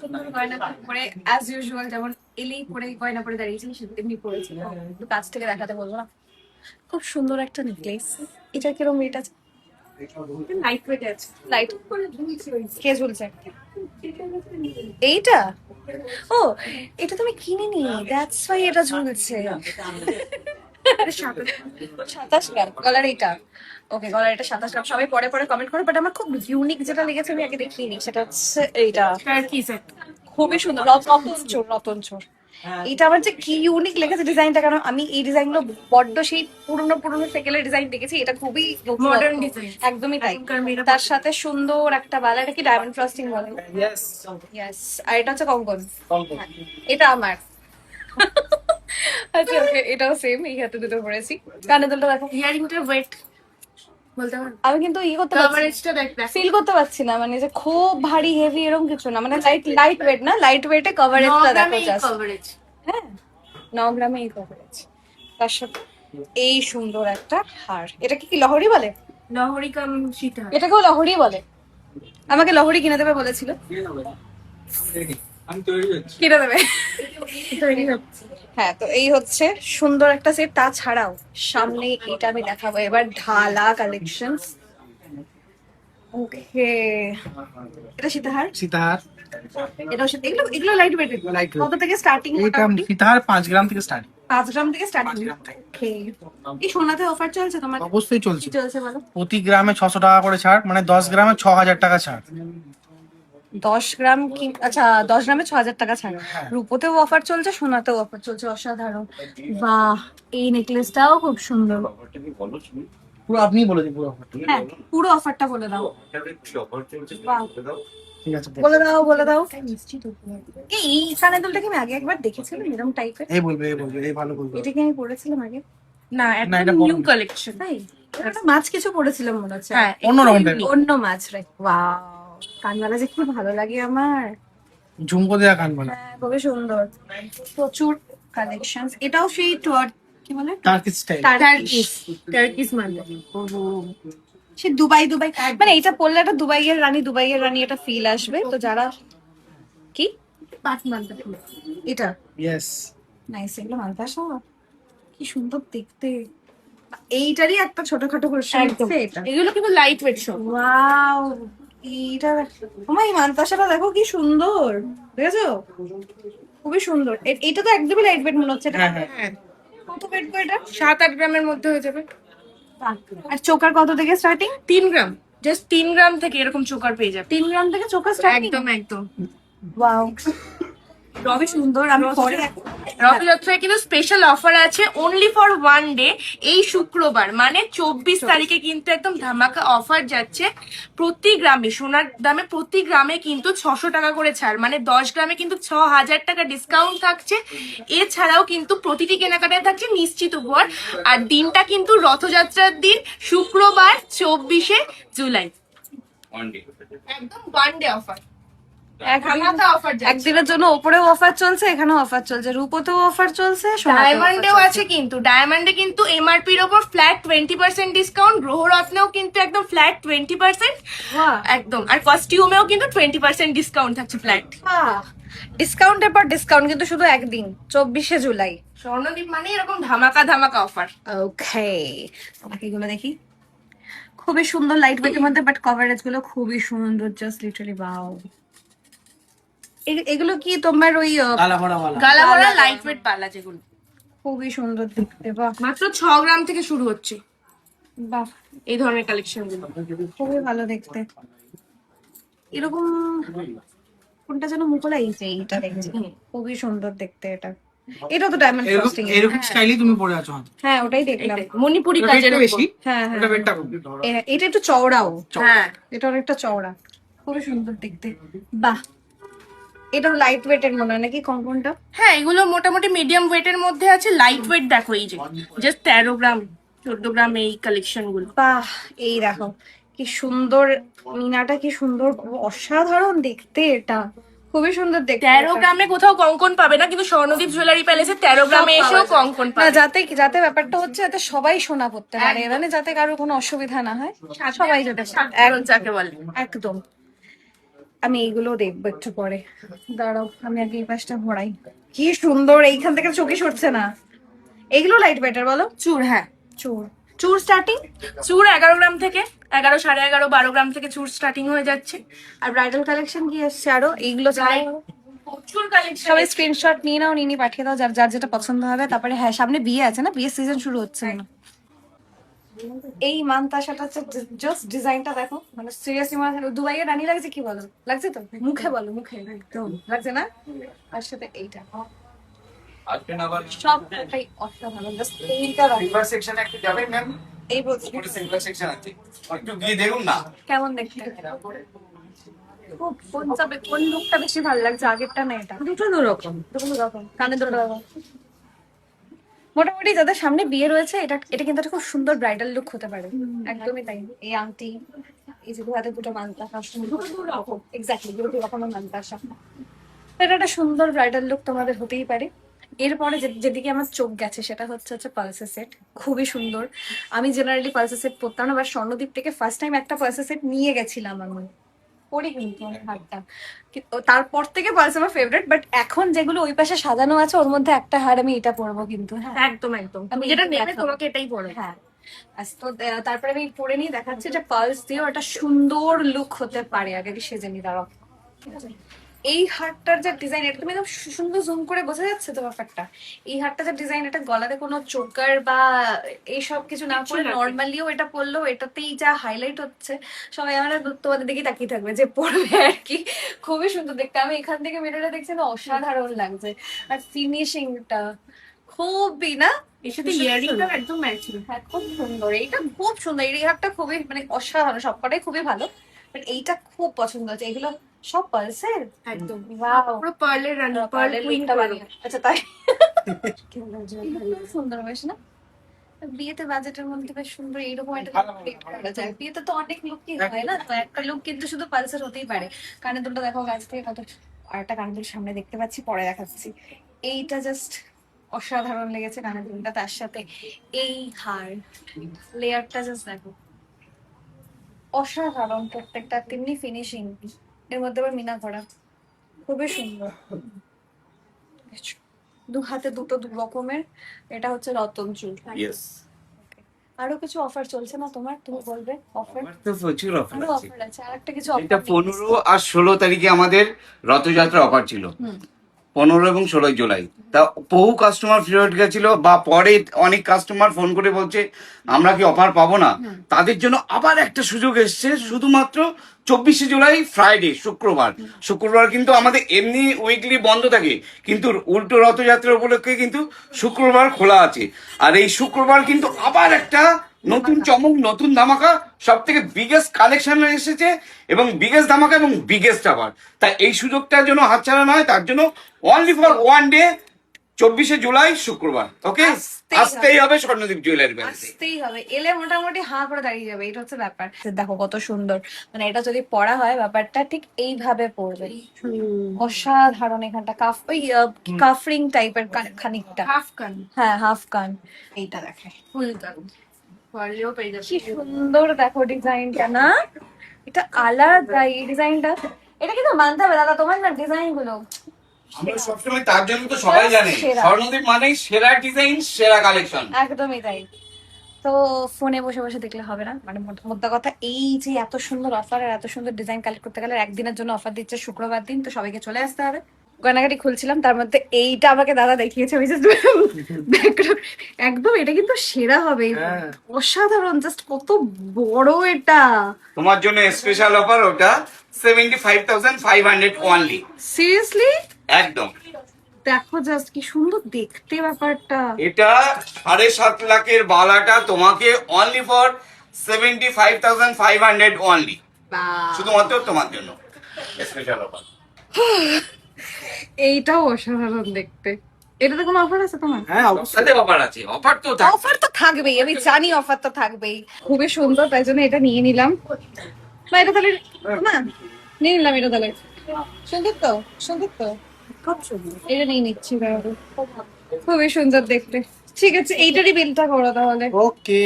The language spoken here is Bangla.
সুন্দর গয়না পরে অ্যাজ ইউজুয়াল যেমন এলেই পরে গয়না পরে দাঁড়িয়েছি তেমনি পরেছি। একটু কাছ থেকে দেখাতে বলবো না? খুব সুন্দর একটা নেকলেস। এটা কিরকম রেট আছে? লাইট ওয়েট আছে। লাইট কে ঝুলছে? এইটা? ও, এটা তুমি কিনে নি, দ্যাটস ওয়াই এটা ঝুলছে। 27 গ্রাম গলার এইটা। ওকে, গলার এটা 27 গ্রাম। সবাই পরে পরে কমেন্ট করে, বাট আমার খুব ইউনিক যেটা লেগেছে আমি আগে দেখিয়ে নি, সেটা হচ্ছে এইটা। খুবই সুন্দর, রতন চোর, রতন চোর। এটা আমার যে কি ইউনিক লেগেছে ডিজাইনটা, কারণ আমি এই ডিজাইন গুলো বড্ড সেই পুরোনো পুরোনো সেকেলের ডিজাইন দেখেছি, এটা খুবই মডার্ন ডিজাইন, একদমই তাই। তার সাথে সুন্দর একটা বালা, এটা কি ডায়মন্ড ফ্রস্টিং বলে? ইয়েস। আর এটা হচ্ছে কঙ্কন। এটা আমার। আচ্ছা ওকে, এটাও সেম, এই হাতে দুটো পরেছি। কানে দুটো দেখো, ইয়ারিংটা ওয়েট বলতে পারো? আমি কিন্তু করতে পারছি, ফিল করতে পারছি না, মানে যে খুব ভারী হেভি এরকম কিছু না, মানে লাইট ওয়েট না, লাইট ওয়েটে কভারেজটা দেখো জাস্ট। হ্যাঁ, 9 গ্রামে এই কভারেজ। তার সাথে এই সুন্দর একটা হার। এটা কি লহরি বলে? লহরি কাম সীতা। এটাকেও লহরি বলে। আমাকে লহরি কিনে দেবে বলেছিল, কিনে দেবে। হ্যাঁ, তো এই হচ্ছে সুন্দর একটা সেট। তাছাড়াও সামনে এটা আমি দেখাবো এবার, ঢালা কালেকশন। ওকে, এটা সীতাহার। সীতাহার এটাও এগুলো এগুলো লাইট ওয়েট। কত থেকে স্টার্টিং? এটা সীতাহার 5 গ্রাম থেকে স্টার্ট। 5 গ্রাম থেকে স্টার্টিং। ওকে, এই সোনাতে অফার চলছে তোমার? অবশ্যই চলছে। কি চলছে বলো? প্রতি গ্রামে 600 টাকা করে ছাড়, মানে 10 গ্রামে 6000 টাকা ছাড়। 10 গ্রাম কি? আচ্ছা, 10 গ্রামে 6000 টাকা ছাড়। রূপোতেও অফার চলছে, সোনাতেও অফার চলছে, অসাধারণ। বাহ, এই নেকলেসটাও খুব সুন্দর। পুরো আপনিই বলে দিন পুরো অফারটা। হ্যাঁ, পুরো অফারটা বলে দাও। বাহ, ঠিক আছে বলে দাও বলে দাও। এই কানের দুলটা কি আমি আগে একবার দেখেছিলাম এরকম টাইপের? এই বলবে এই ভালো বলবে। এটা কি আমি পরেছিলাম আগে? না, না, এটা এটা নিউ বড়। কালেকশন। তাই একটা মাছ কিছু পরেছিলাম মনে হচ্ছে। হ্যাঁ, অন্য রকম টাইপ। অন্য মাছ, রাইট। ওয়াও, কানবালা যে কি ভালো লাগে আমার। ঝুমকো দেয়া কান বলা। হ্যাঁ, খুবই সুন্দর, প্রচুর কালেকশন। এটাও সেই কি বলে, টার্কিশ স্টাইল। টার্কিস মানে সে দুবাই দুবাই, মানে এটা পরলে একটা দুবাইয়ের রানী এটা ফিল আসবে। তো যারা কি 5 মান্থ এটা ইয়েস। নাইস, এগুলো মালপাশা কি সুন্দর দেখতে। এইটারই একটা ছোটখাটো ভার্সন একদম। আছে এটা। এগুলো কিন্তু লাইট ওয়েট সব। ওয়াও, এইটা ওমা, এই মানতাসাটা দেখো কি সুন্দর, দেখেছো? খুবই সুন্দর। এটা তো একদমই লাইট ওয়েট মনে হচ্ছে। এটা হ্যাঁ হ্যাঁ। হ্যাঁ, কত ওয়েট গো এটা? 7-8 গ্রামের মধ্যে হয়ে যাবে। আর চোকার কত থেকে স্টার্টিং? 3 গ্রাম, জাস্ট 3 গ্রাম থেকে এরকম চোকার পেয়ে যাবে। 3 গ্রাম থেকে চোকার স্টার্টিং। একদম একদম। ওয়াও, খুবই সুন্দর। আমি পরে রথযাত্রায় কিন্তু স্পেশাল অফার আছে অনলি ফর 1 ডে। এই শুক্রবার মানে 24 তারিখে কিন্তু একদম ধামাকা অফার যাচ্ছে। প্রতি গ্রামে সোনার দামে প্রতি গ্রামে কিন্তু 600 টাকা করে ছাড়, মানে 10 গ্রামে কিন্তু 6000 টাকা ডিসকাউন্ট থাকছে। এছাড়াও কিন্তু প্রতিটি কেনাকাটায় থাকছে নিশ্চিত উপহার। আর দিনটা কিন্তু রথযাত্রার দিন, শুক্রবার 24শে জুলাই। একদম 1 ডে অফার, ধামাকা অফার যাচ্ছে। একদিনের জন্য ওপরেও অফার চলছে, এখানেও অফার চলছে, রূপোতেও অফার চলছে, ডায়মন্ডেও আছে কিন্তু। ডায়মন্ডে কিন্তু এমআরপি এর উপর ফ্ল্যাট 20% ডিসকাউন্ট। গ্রহরত্নেও কিন্তু একদম ফ্ল্যাট 20%। একদম। আর কস্টিউমেও কিন্তু 20% ডিসকাউন্ট থাকছে ফ্ল্যাট। ডিসকাউন্টের পর ডিসকাউন্ট, কিন্তু শুধু একদিন, 24শে জুলাই। স্বর্ণদ্বীপ মানে এরকম ধামাকা ধামাকা অফার। ওকে, আমাকে এগুলো দেখি। খুবই সুন্দর লাইট ওয়েটের মধ্যে, বাট কভারেজ গুলো খুবই সুন্দর, জাস্ট লিটারালি ওয়াও। এগুলো কি তোমার ওই গালা ভরা ওয়ালা। গালা ভরা লাইট ওয়েট পাল্লা যেগুলো খুবই সুন্দর দেখতে। বাহ মাত্র 6 গ্রাম থেকে শুরু হচ্ছে বাহ, এই ধরনের কালেকশন গুলো। খুবই ভালো দেখতে। এরকম কোনটা যেন মুখলা, এই যে এইটা দেখছি, খুবই সুন্দর দেখতে। এটা তো ডায়মন্ড ফ্রস্টিং। এরকম স্টাইলই তুমি পরে আছো হাতে। হ্যাঁ, ওটাই দেখলাম। মণিপুরি এটা কাজের একটু উপর। বেশি। হ্যাঁ হ্যাঁ, এটা বেটটা কম। এটা একটু চওড়াও। হ্যাঁ, এটা অনেকটা চওড়া, খুবই সুন্দর দেখতে। বাহ, এটা লাইট ওয়েটের মনে হয় নাকি কঙ্কনটা? হ্যাঁ, এগুলো মোটামুটি মিডিয়াম ওয়েটের মধ্যে আছে। লাইট ওয়েট দেখো, এই যে জাস্ট 13 গ্রাম 14 গ্রাম এই কালেকশন গুলো। বাহ, এই দেখো কি সুন্দর মিনাটা, কি সুন্দর, অসাধারণ দেখতে। এটা খুবই সুন্দর দেখতে। 13 গ্রামে কোথাও কঙ্কন পাবে না, কিন্তু স্বর্ণদ্বীপ জুয়েলারি প্যালেসে 13 গ্রামে এসেও কঙ্কন না, পাবে। যাতে যাতে ব্যাপারটা হচ্ছে যাতে সবাই সোনা পড়তে পারে, মানে যাতে কারো কোনো অসুবিধা না হয়, সবাই যাতে সাধারণ যাকে বলে। একদম। আমি এইগুলো দেখবো একটু পরে। দাঁড়াও আমি আগে এই পাশটা ঘোরাই। কি সুন্দর, এইখান থেকে চোখে সরছে না। এগুলো লাইট বেটার বলো? চুর, হ্যাঁ চুর, চুর স্টার্টিং চুর 11 গ্রাম থেকে, 11, 11.5, 12 গ্রাম থেকে চুর স্টার্টিং হয়ে যাচ্ছে। আর ব্রাইডাল কালেকশন কি আসছে আরো? এইগুলো ছাড়াই প্রচুর কালেকশন। সবাই স্ক্রিনশট নিয়ে নাও, নিয়ে নিয়ে পাঠিয়ে দাও যার যার যেটা পছন্দ হবে। তারপরে হ্যাঁ, সামনে বিয়ে আছে না, বিয়ের সিজন শুরু হচ্ছে না। এই মানতাসাটা হচ্ছে জাস্ট ডিজাইনটা দেখো, মানে সিরিয়াসলি মনে হয় দুবাইয়ের রানী লাগছে। কি বলো, লাগছে তো? মুখে বলো, মুখে একদম লাগছে না? আর সাথে এইটা আসবেন আবার সবটাই অসাধারণ। জাস্ট এইটা দেখো। সিলভার সেকশনে একটু যাবেন ম্যাম, এই বলছি পুরো সিলভার সেকশন আছে, একটু গিয়ে দেখুন না। কেমন দেখতে? খুব কোন লুকটা বেশি ভালো লাগছে, আগেরটা না এটা? দুটো দুরকম, দুটো দুরকম, কানে দুটো রকম। মোটামুটি যাদের সামনে বিয়ে রয়েছে, এটা এটা কিন্তু একটা খুব সুন্দর ব্রাইডাল লুক হতে পারে। একদমই তাই। এই আংটি, এই যে হাতে দুটো মানতাসা, দুটো রকম, এক্স্যাক্টলি দুটো রকমের মানতাসা, এটা একটা সুন্দর ব্রাইডাল লুক তোমাদের হতেই পারে। এরপরে যেদিকে আমার চোখ গেছে সেটা হচ্ছে পালসের সেট। খুবই সুন্দর। আমি জেনারেলি পালসের সেট পরতাম না, বাট স্বর্ণদ্বীপ থেকে ফার্স্ট টাইম একটা পালসের সেট নিয়ে গেছিলাম আমি, পরি কিন্তু আমার হারটা। তারপর থেকে পালস আমার ফেভারিট, বাট এখন যেগুলো ওই পাশে সাজানো আছে ওর মধ্যে একটা হার আমি এটা পরবো কিন্তু। হ্যাঁ একদম একদম, আমি তুমি যেটা এটা নেবে দেখাবো। তোমাকে এটাই পড়ে। হ্যাঁ তো তারপরে আমি পরে নিয়ে দেখাচ্ছি যে পালস দিয়েও একটা সুন্দর লুক হতে পারে। আগে কি সেজে নি, দাঁড়াও। ঠিক আছে, এই হারটার যে ডিজাইন, এটা তুমি একদম সুন্দর জুম করে বোঝা যাচ্ছে তো ব্যাপারটা। এই হারটা যে ডিজাইন, এটা গলাতে কোনো চোকার বা এইসব কিছু না করে নর্মালিও এটা পরলেও এটাতেই যা হাইলাইট হচ্ছে, সবাই আমরা তোমাদের দিকে তাকিয়ে থাকবে যে পরবে আর কি। খুবই সুন্দর দেখতে। আমি এখান থেকে মিররে দেখছি না, অসাধারণ লাগছে। আর ফিনিশিংটা খুবই না, এর সাথে ইয়ারিংটা একদম ম্যাচিং। হ্যাঁ খুব সুন্দর। এইটা খুব সুন্দর, এই হারটা খুবই মানে অসাধারণ, সবকটাই খুবই ভালো। বাট এইটা খুব পছন্দ হচ্ছে। এগুলো সব পালসের একদম ওয়াও, পুরো পার্লের রানী, পার্ল পার্লের কুইন লুকটা পার্ল। বানিয়ে। আচ্ছা তাই? খুব সুন্দর বেশ না? বিয়েতে বাজেটের মধ্যে বেশ সুন্দর এইরকম একটা look করা যায়। বিয়েতে তো অনেক লুকই হয় না, তো একটা লুক কিন্তু শুধু পালসের হতেই পারে। কানের দুলটা দেখো গাছ থেকে কত, আর একটা কানের দুল সামনে দেখতে পাচ্ছি, পরে দেখাচ্ছি। এইটা জাস্ট অসাধারণ লেগেছে কানের দুলটা, তার সাথে এই হার লেয়ারটা জাস্ট দেখো, অসাধারণ প্রত্যেকটা। তেমনি ফিনিশিং, এর মধ্যে আবার মিনা করা, খুবই সুন্দর। দু হাতে দুটো দু রকমের। এটা হচ্ছে রতন চুল। ইয়েস, আরো কিছু অফার চলছে না তোমার? তুমি বলবে অফার। আমার তো প্রচুর অফার আরো আছে। অফার আছে, আর একটা কিছু এটা অফার 15 আর 16 তারিখে আমাদের রথযাত্রা অফার ছিল, 15 এবং 16 জুলাই। তা বহু কাস্টমার ফেরত গেছিল, বা পরে অনেক কাস্টমার ফোন করে বলছে আমরা কি অফার পাবো না। তাদের জন্য আবার একটা সুযোগ এসছে, শুধুমাত্র 24শে জুলাই ফ্রাইডে, শুক্রবার। শুক্রবার কিন্তু আমাদের এমনি উইকলি বন্ধ থাকে, কিন্তু উল্টো রথযাত্রা উপলক্ষে কিন্তু শুক্রবার খোলা আছে। আর এই শুক্রবার কিন্তু আবার একটা নতুন চমক, নতুন ধামাকা, সব থেকে বিগেস্ট কালেকশন এসেছে, এবং বিগেস্ট ধামাকা এবং বিগেস্ট আবার। তাই এই সুযোগটার জন্য হাতছাড়া নয়, তার জন্য অনলি ফর ওয়ান ডে, 24শে জুলাই শুক্রবার। ওকে, আসতেই হবে স্বর্ণদ্বীপ জুয়েলারি ব্যাংকে। আসতেই হবে। এলে মোটামুটি হাঁ করে দাঁড়িয়ে যাবে, এটা হচ্ছে ব্যাপার। দেখো কত সুন্দর, মানে এটা যদি পড়া হয় ব্যাপারটা ঠিক এইভাবে পড়বে, অসাধারণ। এখানটা কাফ, ওই কাফরিং টাইপের খানিকটা, হাফ কান, হ্যাঁ হাফ কান। এইটা দেখে ফুল কান, পার্লেও পেয়ে যাচ্ছে। কি সুন্দর দেখো ডিজাইনটা না, এটা আলাদা এই ডিজাইনটা। এটা কিন্তু মানতে হবে দাদা, তোমার না ডিজাইন গুলো আমরা সবসময়, তার জন্য তো সবাই জানে সেরা। স্বর্ণদ্বীপ মানেই সেরা ডিজাইন, সেরা কালেকশন। একদমই তাই। তো ফোনে বসে বসে দেখলে হবে না, মানে মোদ্দা কথা এই যে এত সুন্দর অফার আর এত সুন্দর ডিজাইন কালেক্ট করতে গেলে একদিনের জন্য অফার দিচ্ছে শুক্রবার দিন, তো সবাইকে চলে আসতে হবে। গয়নাগাটি খুলছিলাম, তার মধ্যে এইটা আমাকে দাদা দেখিয়েছে, আমি জাস্ট একদম এটা কিন্তু সেরা হবে, অসাধারণ, জাস্ট কত বড় এটা। তোমার জন্য স্পেশাল অফার, ওটা 75,500 অনলি। সিরিয়াসলি একদম, দেখো জাস্ট কি সুন্দর দেখতে ব্যাপারটা। এটা 7.5 লাখের বালাটা তোমাকে অনলি ফর 75,500 অনলি, শুধুমাত্র তোমার জন্য স্পেশাল অফার। এইটাও অসাধারণ দেখতে। এটাতে কোনো অফার আছে তোমার? হ্যাঁ সাথে অফার আছে, অফার তো থাকবে। অফার তো থাকবেই, আমি জানি অফার তো থাকবেই। খুবই সুন্দর, তাই জন্য এটা নিয়ে নিলাম। না এটা তাহলে না, নিয়ে নিলাম এটা তাহলে। সুন্দর তো, সুন্দর তো, খুব সুন্দর। এটা নিয়ে নিচ্ছি তাহলে, খুবই সুন্দর দেখতে। ঠিক আছে, এইটারই বিলটা করো তাহলে। ওকে।